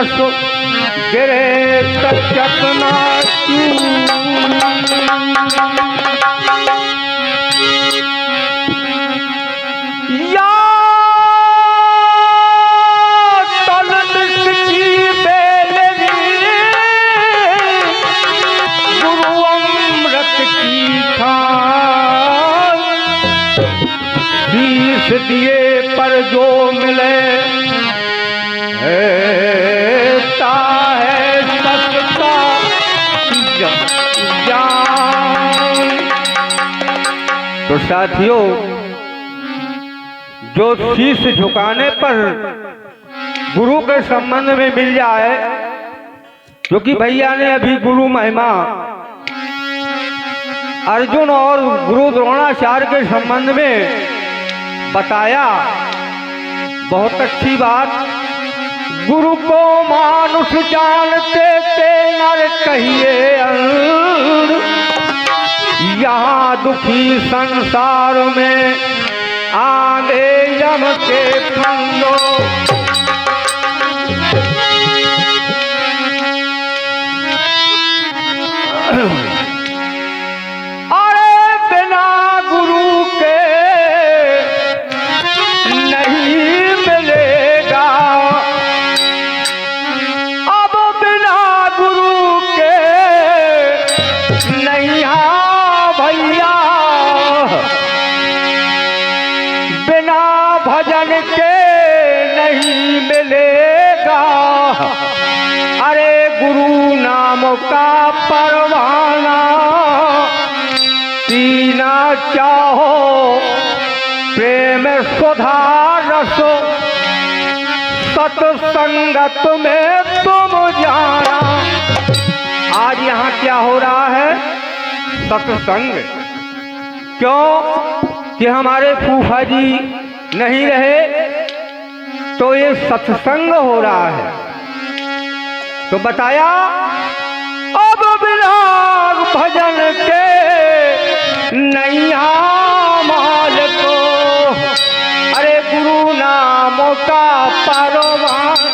रस गिरे चकना या दिए पर जो मिले ता है सस्ता जान। तो साथियों, जो शीश झुकाने पर गुरु के संबंध में मिल जाए, क्योंकि भैया ने अभी गुरु महिमा अर्जुन और गुरु द्रोणाचार्य के संबंध में बताया, बहुत अच्छी बात। गुरु को मानुष जानते थे नर कहिए अंध, यहाँ दुखी संसार में आगे यम के फंदो। भजन के नहीं मिलेगा, अरे गुरु नाम का परवाना पीना चाहो, प्रेम सुधा रस सत्संगत में तुम जाना। आज यहाँ क्या हो रहा है? सत्संग। क्यों कि हमारे फूफा जी नहीं रहे, तो ये सत्संग हो रहा है। तो बताया अब विराग भजन के नैया माल को, अरे गुरु नाम का परवान।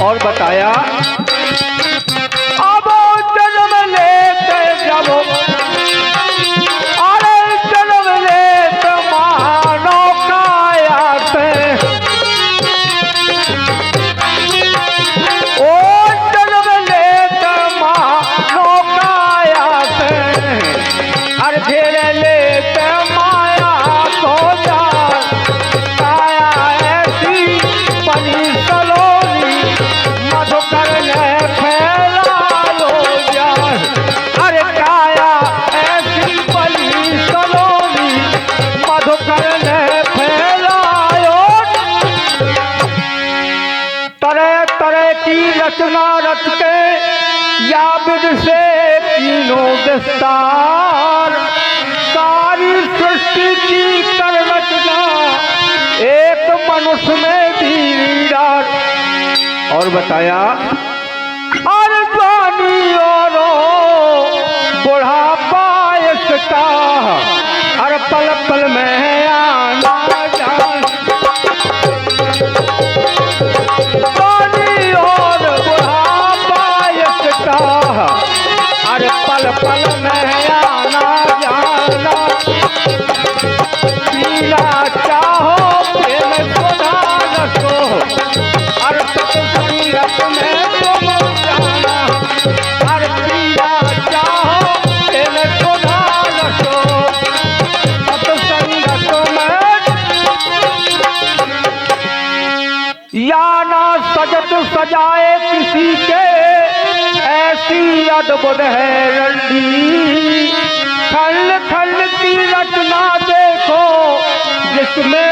और बताया अब जन्म लेते जब, अरे जन्म लेते मानव काया से, ओ जन्म लेते मानव काया से, अरे घेरे लेते माया को जान। काया ऐसी बनी सलोनी मधुकर ने फैला लो जान, अरे काया ऐसी बनी सलोनी मधुकर ने फैलायो। तरह तरह की रचना रच के या विद से तीनों विस्तार, सारी सृष्टि की कर रचना एक मनुष्य में दीदार। और बताया और जवानी और बुढ़ापा इसका, हर पल पल में आना जान। जवानी और बुढ़ापा इसका, हर पल पल में आना जाना। पीना चाहो प्रेम सुधा रसो, हर सत्संगत में तुम जाना। हर पीना चाहो प्रेम सुधा रसो, सत्संगत में। या ना सजत सजाए किसी के, ऐसी अद्भुत है रंडी उसमें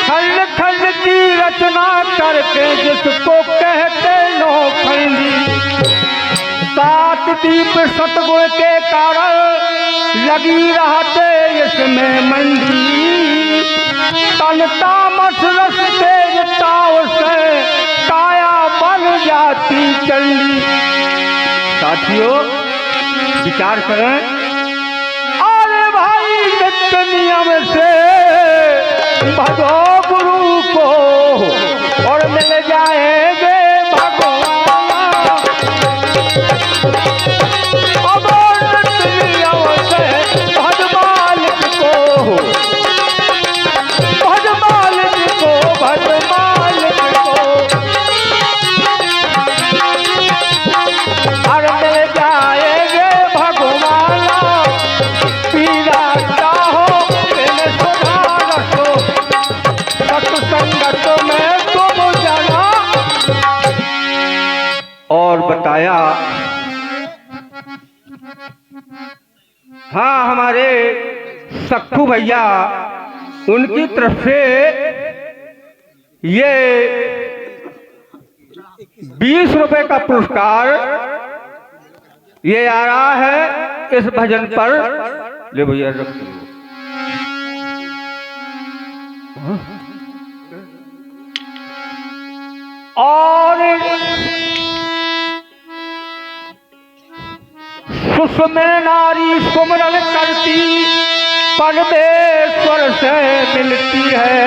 खल खल की रचना करके जिसको कहते नौखंडी, 7 दीप सतगुण के कारण लगी रहते इसमें मंडी, तन तामस रस तेज ताव से काया बन जाती चंडी। साथियों विचार करें, अरे भाई नित्य नियम से भजो गुरु को और मिल जाएंगे भगवान। अब नित्य नियम से भज मालिक को, भज मालिक को, भज मालिक को, और मिल जाएंगे भगवान। पीरा चाहो मैंने सुधार को, सत्संगत में तुम जाना। और बताया, हाँ हमारे सक्खू भैया उनकी तरफ से ये 20 रुपए का पुरस्कार ये आ रहा है इस भजन पर। ले भैया रख दो। और सुषमें नारी सुमरन करती परमेश्वर से मिलती है,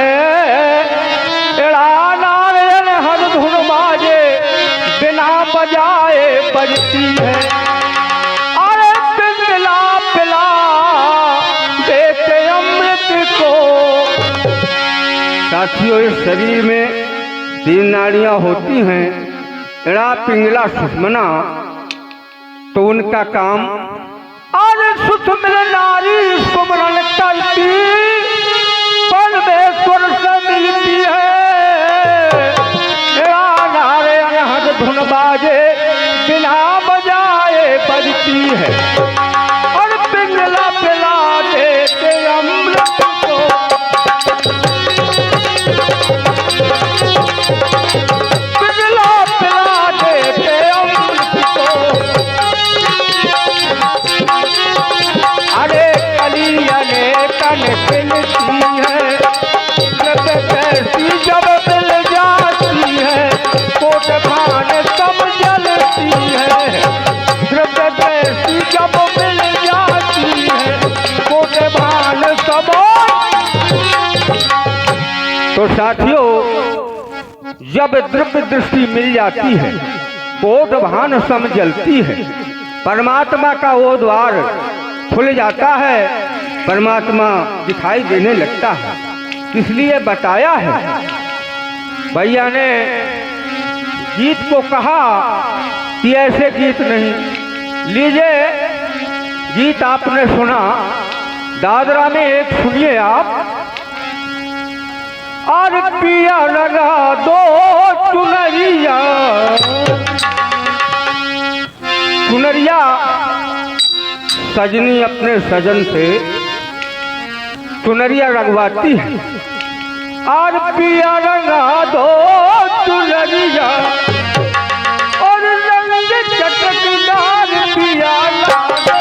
एड़ा नारायण हर धुन बाजे बिना बजाए बजती है। अरे पिघला पिला देते अमृत को। साथियों इस शरीर में 3 नाड़ियां होती हैं, एड़ा पिंगला सुषमना, तो उनका काम अरे सुषमन नारी सुमरन करती परमेश्वर से मिलती है, नारायण हर धुन बाजे बिना बजाए बजती है। और पिघला पिला देते अमृत को, पिघला पिला देते अमृत को। अरे कलियने कन खिलती है, कैसी जब मिल जाती है, कोट भान सब जलती है। कैसी जब मिल जाती है, कोट भान सब। तो साथियों जब द्रव्य दृष्टि मिल जाती है, कोट भान सम जलती है, परमात्मा का वो द्वार खुल जाता है, परमात्मा दिखाई देने लगता है। इसलिए बताया है भैया ने गीत को कहा कि ऐसे गीत नहीं। लीजिए गीत आपने सुना, दादरा में एक सुनिए आप। और पिया लगा दो चुनरिया, चुनरिया सजनी अपने सजन से चुनरिया रंगवाती है। और पिया रंगा दो चुनरिया, और रंग चटकदार पिया ला दो।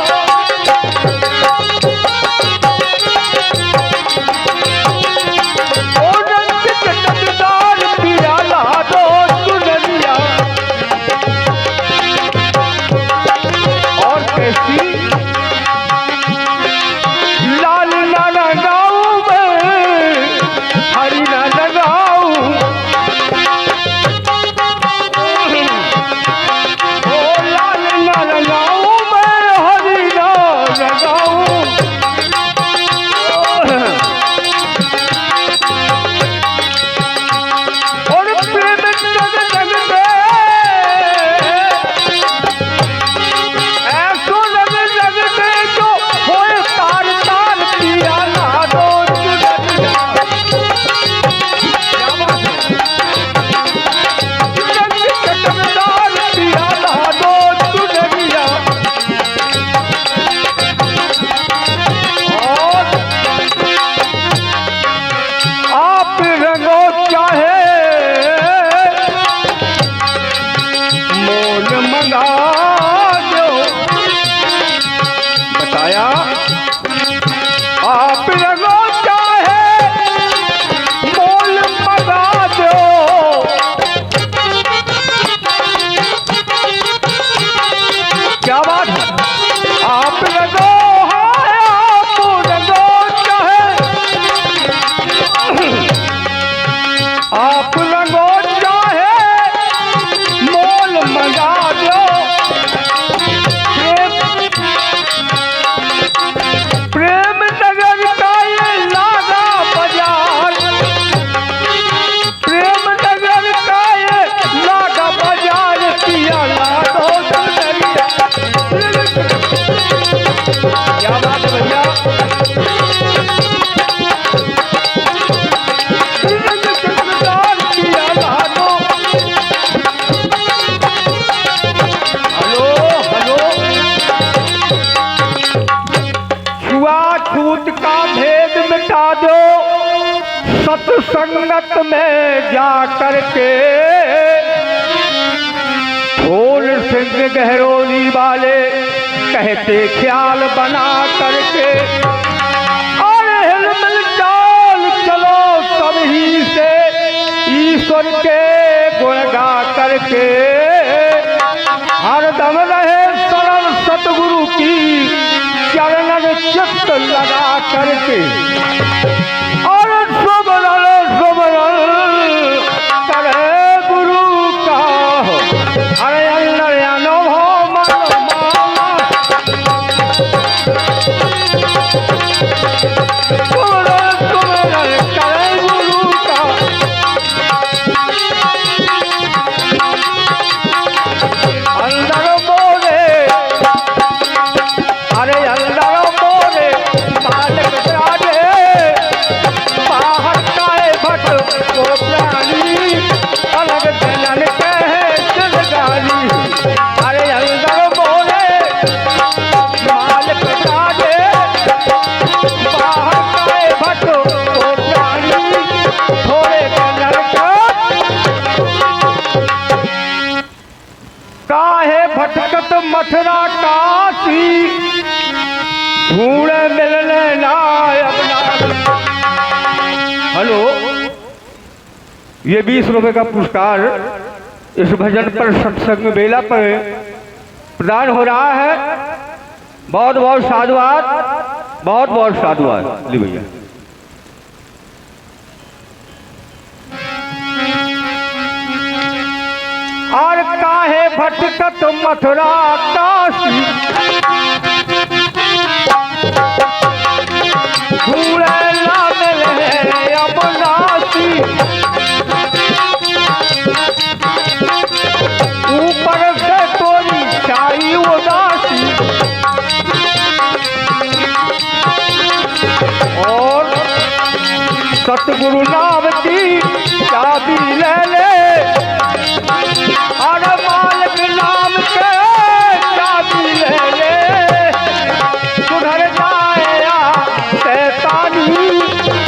और रंग चटकदार पिया ला दो चुनरिया। और कैसी लाल ना लगाऊं मैं, हरी ना लगाऊं, सत्संगत में जा करके फूल सिंह गहरोली वाले कहते ख्याल बना करके और हिलमिल चाल चलो सभी से ईश्वर के गुण गा करके हरदम रहे सरल सतगुरु की चरणन चित्त लगा करके और सुमरन करे गुरु का अरे अंदर अनुभव मन सुमरन करे गुरु का अंदर बोले अरे अंदर बोले बालक राधे बाहर काए भट को प्राणी अलग जनन कहे जलगानी अरे अंदर बोले बालक राधे बाहर काए भट को प्राणी थोड़े जनन काहे भटकत मथुरा काशी ढूंढे मिलने नायब हेलो, ये 20 रुपए का पुरस्कार इस भजन पर सत्संग बेला पर प्रदान हो रहा है। बहुत बहुत साधुवाद, बहुत बहुत साधुवाद। ली भैया और काहे भटकत मथुरा काशी ढूंढे ना मिले अबनासी ऊपर से तोरी छाई उदासी और सतगुरु नाम की चाबी ले ले और मालिक नाम के चाबी ले ले सुधर जाएगा शैतानी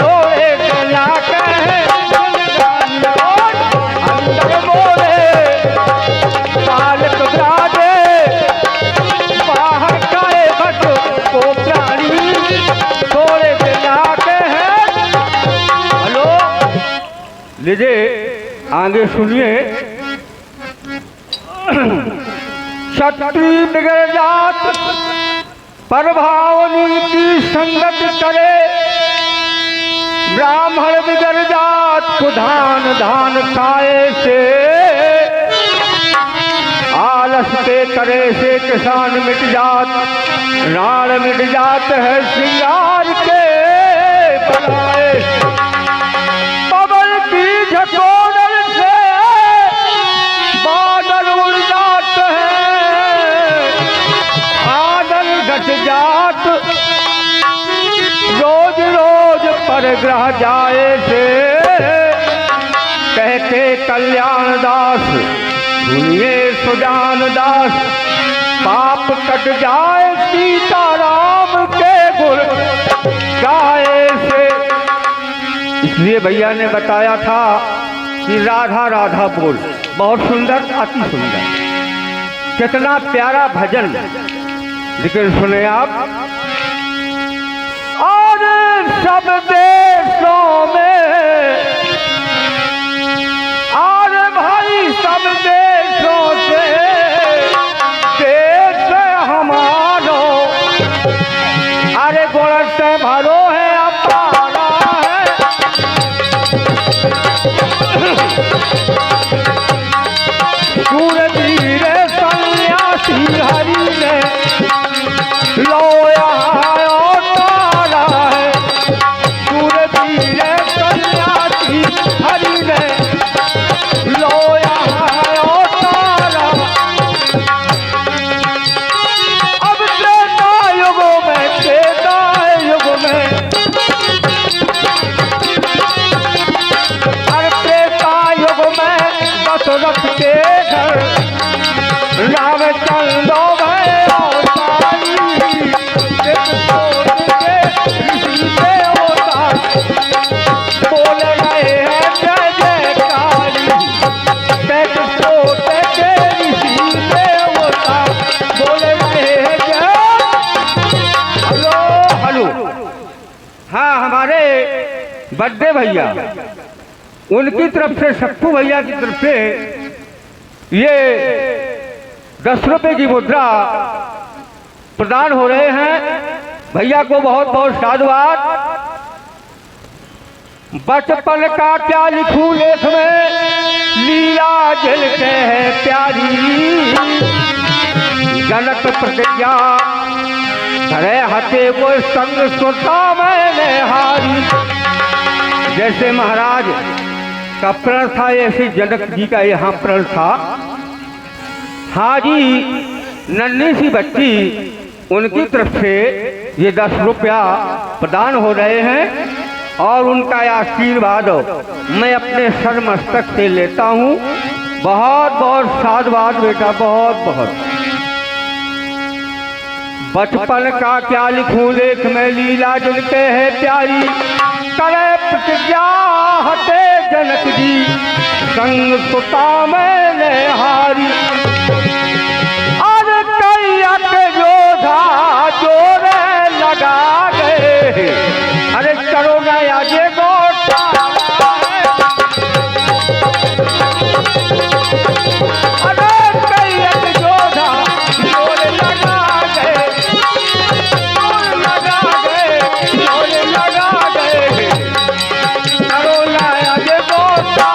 थोड़े ना कहे अंदर बोले मालिक राधे बाहर काए भट को प्राणी थोड़े ना कहे। हेलो लीजिए आगे सुनिए। क्षत्रिय बिगड़ जात परभावनी की संगत करे ब्राह्मण बिगड़ जात कुधान धान खाए से आलस पे करे से किसान मिट जात राण मिट जात है श्रृंगार के बनाए पवन की झकोर से बादल उड़ जात है आदल घट जात रोज रोज पर ग्रह जाए से कहते कल्याण दास सुनिए सुजान दास पाप कट जाए सीताराम के गुण गाए से। इसलिए भैया ने बताया था कि राधा राधा बोल, बहुत सुंदर, अति सुंदर, कितना प्यारा भजन। लेकिन सुने आप और सब देशों में और भाई सब देशों से देश हमारो अरे गुण से भरो है अपारा है सूरवीर सन्यासी हरि ने लोया तारा है सूरवीर सन्यासी हरि ने लोया तारा। अब त्रेता युगों में त्रेता युग में हर त्रेता युग में बड्डे भैया, उनकी तरफ से सक्कू भैया की तरफ से ये 10 रुपए की मुद्रा प्रदान हो रहे हैं। भैया को बहुत बहुत साधुवाद। बचपन का क्या लिखूं लेख में, लीला झलके है प्यारी, जनक प्रतिज्ञा करे हते वो संग सुता मैंने हारी। जैसे महाराज का प्रण था ऐसे जनक जी का यहाँ प्रण था। हाजी नन्ही सी बच्ची, उनकी तरफ से ये 10 रुपया प्रदान हो रहे हैं और उनका आशीर्वाद मैं अपने सर मस्तक से लेता हूँ। बहुत बहुत साधुवाद बेटा, बहुत बहुत। बचपन का क्या लिखूं लेख में, लीला जिनके है प्यारी, करे प्रतिज्ञा हटे जनक जी, संग सुता मैंने हारी। अरे कैया के योधा जोरे लगा गए, अरे चलो गया जे गोटा, अरे कैया के योधा जोरे लगा गए, लगा गए, लगा गए, चलो गया जे गोटा,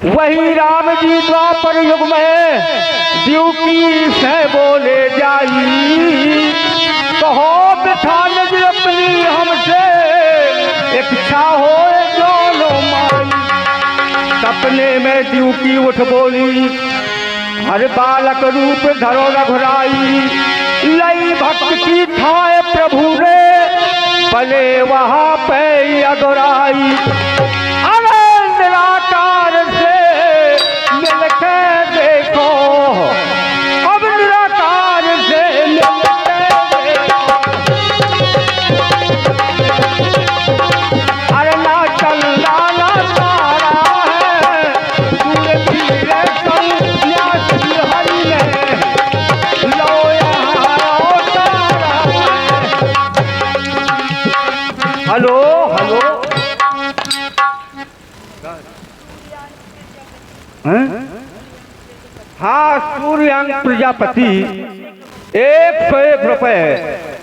वही राम जी द्वापर युग में द्यूकी से बोले जाई, कहो बिठान जी अपनी हमसे इच्छा हो जो लो माई। सपने में द्यूकी उठ बोली, हर बालक रूप धरो रघुराई, लई भक्त की थाए प्रभु रे, पले वहाँ पे अदुराई। अरे निराकार से मिलके देखो, अब निराकार से मिलके देखो, अरे ना चलना ना तारा है, तूने धीरे सन्यासी हरि ने, लो यहाँ तारा है। हेलो हेलो, हाँ, सूर्यांक प्रजापति 101 रुपए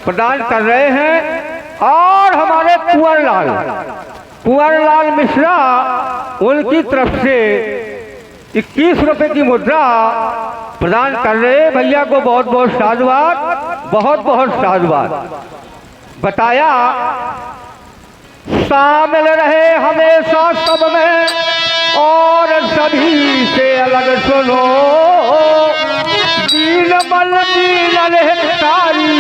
प्रदान कर रहे हैं और हमारे कुंवर लाल मिश्रा उनकी तरफ से 21 रुपए की मुद्रा प्रदान कर रहे हैं। भैया को बहुत बहुत साधुवाद, बहुत बहुत साधुवाद। बताया शामिल रहे हमेशा सब में और सभी से अलग सुनो, दीन बल